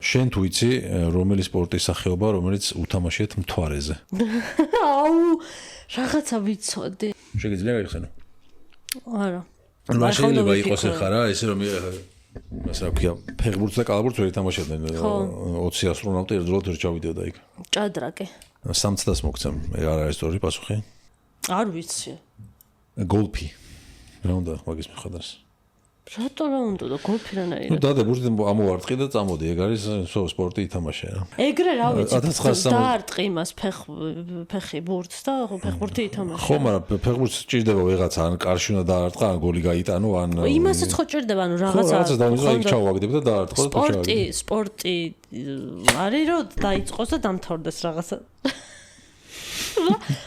შენ თუ იცი რომელი სპორტის სახეობა რომელიც უთამაშიეთ მთვარეზე აუ რაღაცა ვიცოდი შეგიძლია გაიხსენო არა რა შეიძლება იყოს ახლა რა ესე რომ ასე რა ქვია ფეხბურთს და კალათბურთს ვერ ითამაშებდნენ 20 ასტრონავტი ერთდროულად ვერ ჩავიდოდა იქ ჭადრაკე 300-ს მოგცემ არ არის სწორი პასუხი არ ვიცი გოლფი რა უნდა მაგის მიხედავს რატო რა უნდა და გოლფი რანაირად ნუ დადებურდი ამოვარტყი და წამოდი ეგ არის სპორტი ითამაშე რა ეგრე რა ვიცი დაარტყი იმას ფეხი ბურთს და ფეხბურთი ითამაშე ხო მაგრამ ფეხბურთს ჭირდება ვიღაცა ან კარში უნდა დაარტყა ან გოლი გაიტანო ან იმასაც ხო ჭირდება ანუ რაღაცა ხო იქ ჩავაგდებ და დაარტყო და სპორტი არის რომ დაიწყოს და დამთავრდეს რაღაცა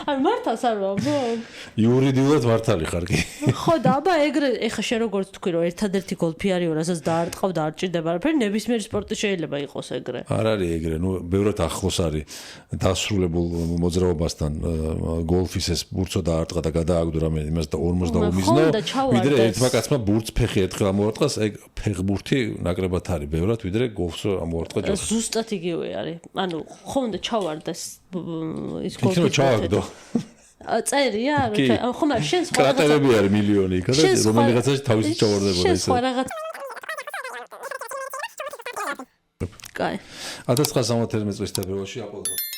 არ მართავს არ ვამბობ იურიდიულად მართალი ხარ კი ხო და აბა ეგრე ეხა შენ როგორც თქვი რომ ერთადერთი გოლფი არისო რასაც დაარტყავ და არ ჭირდება არაფერი ნებისმიერი სპორტი შეიძლება იყოს ეგრე არ არის ეგრე ნუ ბევრად ახლოს არის დასრულებულ მოძრაობასთან გოლფის ეს ბურთო დაარტყა და გადააგდო რამე იმას და 40 უმიზნო ვიდრე ერთმა კაცმა ბურთს ფეხი ერთხელ ამოვარტყას ეგ ფეხბურთი ნაკლებად არის ბევრად ვიდრე გოლფს ამოვარტყა ჯერ ზუსტად იგივე არის ანუ ხო უნდა ჩავარდეს ის გოლფი ჩავაგდო წერია ხო მაგრამ შენ სხვა კრატერები არის მილიონი იქა და რომელიღაცაში თავისი ჩავარდებოდა ისე სხვა რაღაც კაი 1913 წლის თებერვალში აპოლო